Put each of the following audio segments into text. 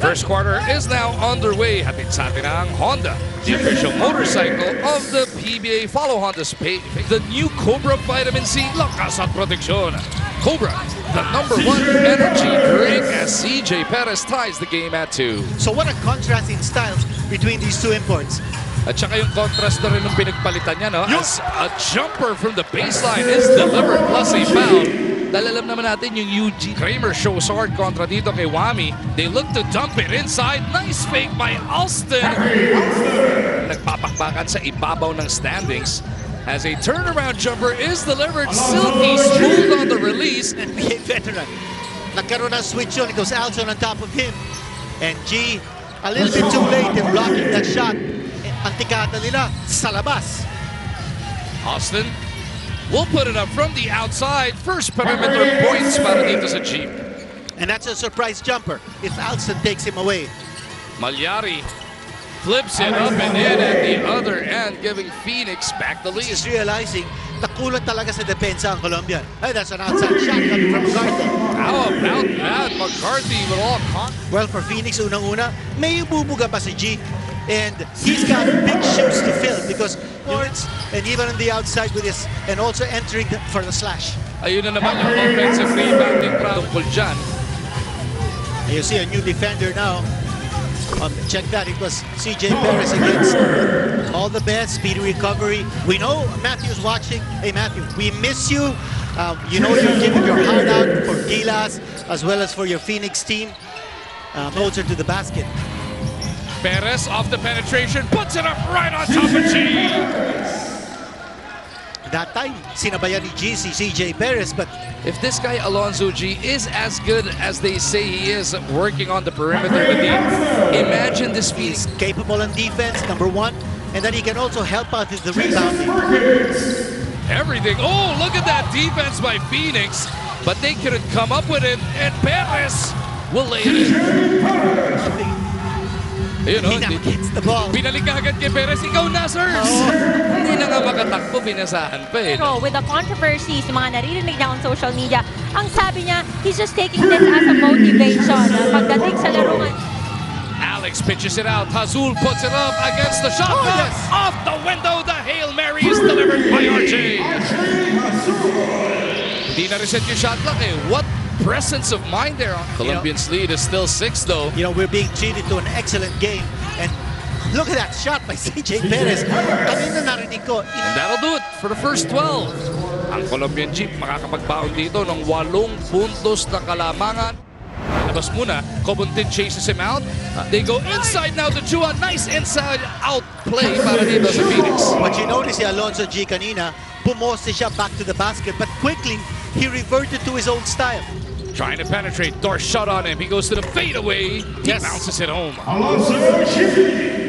First quarter is now underway. Hatid sa atin ang Honda, the official motorcycle of the PBA. Follow Honda's page. The new Cobra Vitamin C, lakas at proteksyon. Cobra, the #1 energy drink, as CJ Perez ties the game at 2. So what a contrast in styles between these two imports. At saka yung contrast na rin ng pinagpalitan niya, no? As a jumper from the baseline is delivered plus a foul. Dahil alam naman natin yung Eugene Kramer shows hard kontra dito kay Wami. They look to dump it inside. Nice fake by Alston. Nagpapakbakan sa ibabaw ng standings. As a turnaround jumper is delivered, silky smooth on the release. And be a veteran. Nagkaroon ng switch yun. It goes Alston on top of him. And G, a little bit too late in blocking that shot. Antikata nila sa labas. Austin will put it up from the outside. First perimeter points para dito sa Jeep. And that's a surprise jumper if Alston takes him away. Malyari flips it up and in at the other end, giving Phoenix back the lead. He's realizing nakulat talaga sa depensa ang Colombian. Hey, that's an outside shot coming from McCarthy. How about that? McCarthy with all confidence. Well, for Phoenix, unang-una, may ibubuga pa si G. And he's got big shoes to fill because boards and even on the outside with his and also entering for the slash. Ayun na naman yung offensive rebounding tungkol dyan. You see a new defender now. Check that, it was CJ Perez against. All the best, speedy recovery. We know Matthew's watching. Hey Matthew, we miss you. You know you're giving your heart out for Gilas as well as for your Phoenix team. Closer to the basket. Perez off the penetration, puts it up right on top of G. That time, sinabayan ni G si CJ Perez, but if this guy Alonzo G is as good as they say he is working on the perimeter of the team, imagine this he's capable on defense, #1, and then he can also help out with the rebounding. Everything. Oh, look at that defense by Phoenix, but they couldn't come up with it, and Perez will lay it in. Ayun, He now gets the ball. Pinalik agad kay Perez, ikaw na, sirs! Hindi na nga makatakbo, binasahan pa eh. Pero with the controversies, mga naririnig niya on social media, ang sabi niya, he's just taking this as a motivation. Pagdating sa laruan. Alex pitches it out. Hazul puts it up against the shot clock. Off the window, the Hail Mary is delivered by RJ. Hindi na reset yung shot clock eh. What presence of mind there. Columbian's lead is still 6 though. You know, we're being treated to an excellent game. And look at that shot by CJ Perez. Kanina narinig ko. And that'll do it for the first 12. Ang Columbian Jeep makakapagbaon dito ng 8 puntos na kalamangan. Labas muna, Cobuntin chases him out. They go inside now to Chua. Nice inside-out play para dito sa Phoenix. But you notice si Alonzo G kanina, bumoste siya back to the basket. But quickly, he reverted to his old style. Trying to penetrate, Dor shot on him. He goes to the fadeaway. He bounces it home.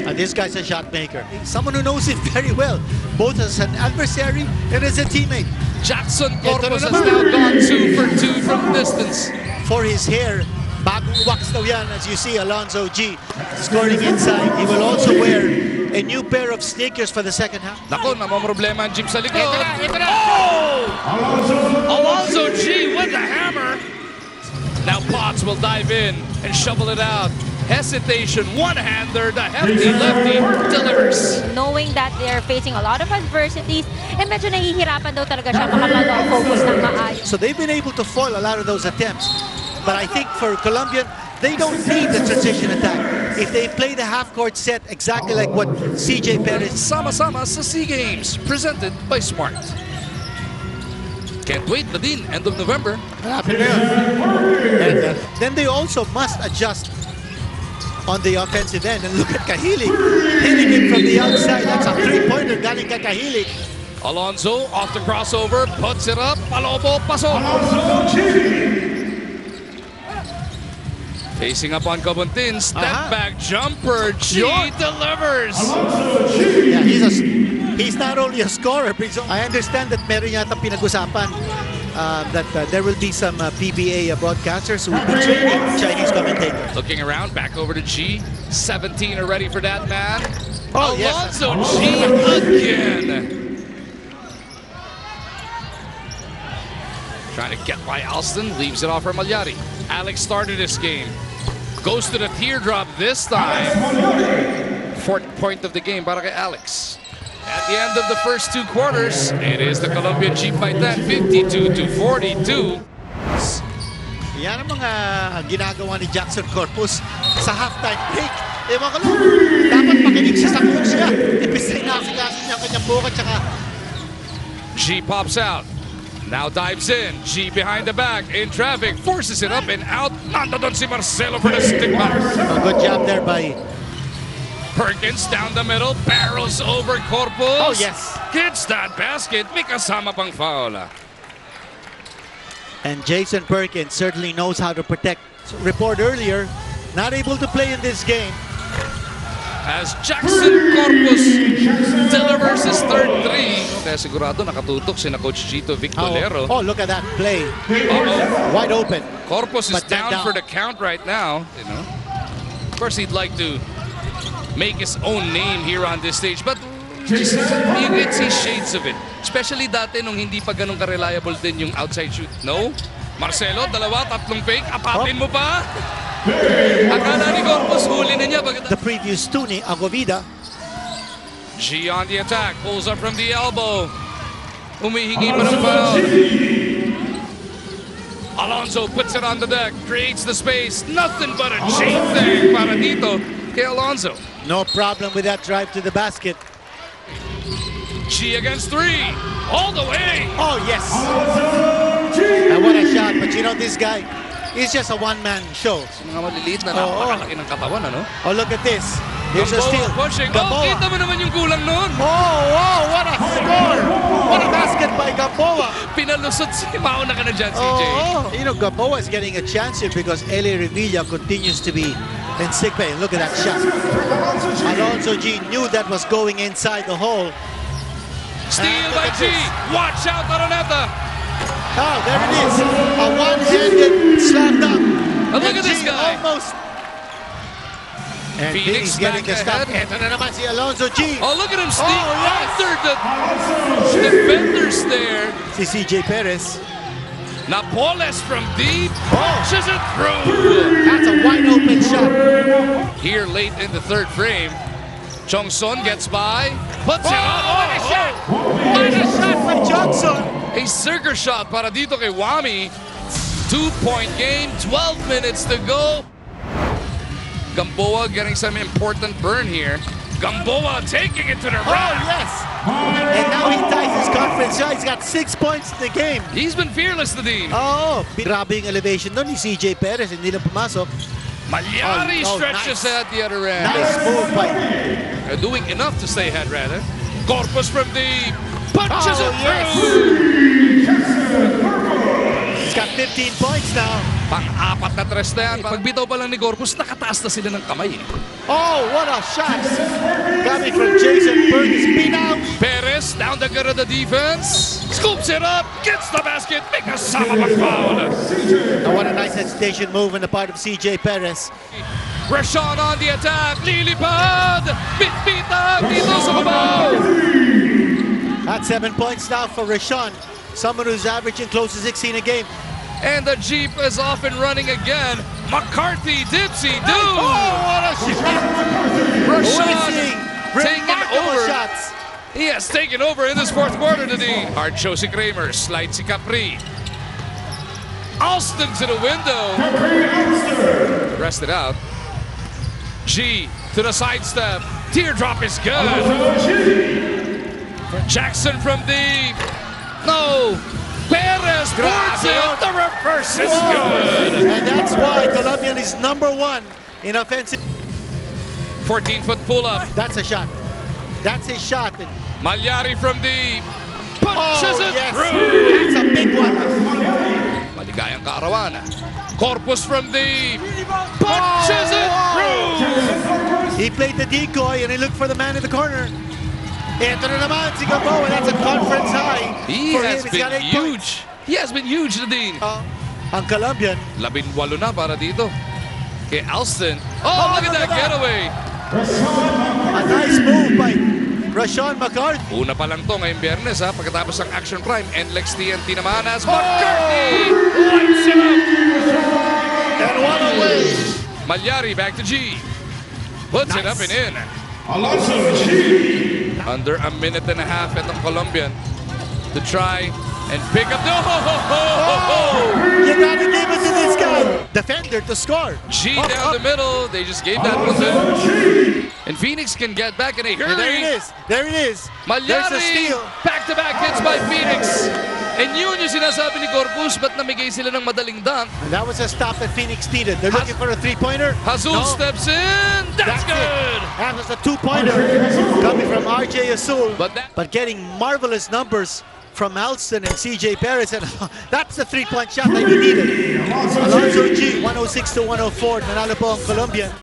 And this guy's a shot maker. Someone who knows him very well, both as an adversary and as a teammate. Jackson Corpus has now gone 2 for 2 from distance. For his hair, bagong wax daw yan, as you see Alonzo G scoring inside. He will also wear a new pair of sneakers for the second half. Nako, namamroblema ang Jeep sa likod. Oh! Alonzo G with the hammer. Now Potts will dive in and shovel it out. Hesitation, one-hander, the hefty lefty delivers. Knowing that they're facing a lot of adversities, medyo nahihirapan daw talaga siya makapag-focus ng maayos. So they've been able to foil a lot of those attempts. But I think for Columbian, they don't need the transition attack. If they play the half-court set exactly like what CJ Perez. Sama-sama sa SEA Games, presented by Smart. Can't wait, Nadine, end of November. And then they also must adjust on the offensive end. And look at Kahilig hitting it from the outside. That's a three-pointer galing kay Kahilig. Alonzo off the crossover, puts it up. Palobo, pasok. Facing up on Cobuntin, step back jumper. G delivers. Yeah, he's not only a scorer, but I understand that meron yata pinag-usapan that there will be some PBA broadcasters who will be training Chinese commentators. Looking around, back over to G. 17 are ready for that man. Oh, Alonzo G again. Trying to get by Alston, leaves it off for Malyari. Alex started this game. Goes to the teardrop this time. Fourth point of the game para kay Alex. At the end of the first two quarters, it is the Columbian Dyip by 10, 52-42. Yan ang mga ginagawa ni Jackson Corpus sa halftime break. Ewan ko lang, dapat makinig siya sa coach niya. Ibig sinasikaso niya ang kanyang buka tsaka... G pops out. Now dives in. G behind the back. In traffic. Forces it up and out. Nandun si Marcelo for the stick back. A good job there by... Perkins down the middle. Barrels over Corpus. Oh, yes. Gets that basket. May kasama pang foul. And Jason Perkins certainly knows how to protect. Report earlier, not able to play in this game. As Jackson Corpus delivers his third three. Kaya sigurado nakatutok si na Coach Chito Victorero. Oh, look at that play. Wide open. Corpus is But down for the count right now. You know, of course he'd like to make his own name here on this stage, but you can see shades of it. Especially dati nung hindi pa ganun ka-reliable din yung outside shoot. No? Marcelo, dalawa, tatlong fake. Apatin mo pa. Akala ni Corpus huli na niya. The previous two ni Agovida. G on the attack. Pulls up from the elbow. Humihingi pa ng foul. Alonzo puts it on the deck. Creates the space. Nothing but a chain thing para dito kay Alonzo. No problem with that drive to the basket. G against three. All the way. Oh, yes. And what a shot. But you know, this guy, he's just a one-man show. Mga maliliit na napakalaki ng katawan, ano? Oh, look at this. Here's a steal. Pushing. Oh, kita mo naman yung kulang nun. Oh, wow, what a score. What a basket by Gamboa. Pinalusot si mauna ka na dyan, CJ. Oh, you know, Gamboa is getting a chance here because Eli Revilla continues to be in sick bay. Look at that shot. Alonzo G knew that was going inside the hole. Steal by G. Watch out, Araneta. Oh, there it is. A one-handed slam dunk. And look at this guy. Almost. And Phoenix he's getting the back stop. ahead. Ito na naman si Alonzo G. Oh, look at him sneak yes. under the defenders there. Si CJ Perez. Napoles from deep. Oh. Pushes it through. That's a wide open shot. Here late in the third frame. Chong Son gets by. Puts it on. What a shot. What a shot from Johnson. A circus shot para dito kay Wami. 2-point game. 12 minutes to go. Gamboa getting some important burn here. Gamboa taking it to the Oh, rack. yes. And now he ties his conference. He's got 6 points in the game. He's been fearless, Nadine. Oh, grabe yung elevation doon ni CJ Perez. Hindi na pumasok. Malyari stretches nice. at the other end. Nice move by... They're doing enough to stay ahead, rather. Corpus from deep. Punches it yes. through. He's got 15 points now. Pang-apat na tres na yan. Pagbitaw pa lang ni Corpus, nakataas na sila ng kamay. Oh, what a shot. Coming from Jason Perkins. Pinaw. Perez down the gut of the defense. Scoops it up. Gets the basket. May kasama pang foul. And what a nice hesitation move on the part of CJ Perez. Rashawn on the attack. Lilipad. Bitbitag dito sa babaw. That's 7 points now for Rashawn. Someone who's averaging close to 16 a game. And the Jeep is off and running again. McCarthy, Dipsy, do. Oh, what a shot. Rashawn taking Remarkable over. shots. He has taken over in this fourth quarter today. Hard show si Kramer. Slide si Capri. Alston to the window. Rest it out. G to the sidestep. Teardrop is good. Jackson from deep. No. Perez boards it. The reverse is good. And that's why Columbian is #1 in offensive. 14-foot pull-up. That's a shot. That's his shot. Malyari from deep. Punches it yes. through. That's a big one. Maligayang kaarawan. Corpus from deep. Punches it through. He played the decoy and he looked for the man in the corner. Ito na naman si Gamboa. That's a conference high. He for has him. been He's got 8 huge. points. He has been huge, Nadine. Ang Columbian. 18 na para dito. Kay Alston. Oh, look at that getaway. A nice move by Rashawn McCarthy. Una pa lang to ngayong Biyernes, ha, pagkatapos ng Action Prime. NLEX TNT naman as McCarthy lights him up. And one away. Malyari back to G. Puts it up and in. Under a minute and a half itong Colombian to try and pick up. You gotta give it to this guy. Defender to score. G down the middle. They just gave that one to. And Phoenix can get back in a hurry. There it is. There it is. There's a Malyari. steal. Back-to-back hits by Phoenix. And yun yung sinasabi ni Corpus, ba't namigay sila ng madaling dunk? And that was a stop that Phoenix needed. They're looking for a three-pointer. Hazul steps in. That's good. That was a two-pointer coming from RJ Azul. But getting marvelous numbers from Alston and CJ Perez. And that's the three-point shot that you needed. Alonzo G, 106 to 104. Nanalo po ang Colombian.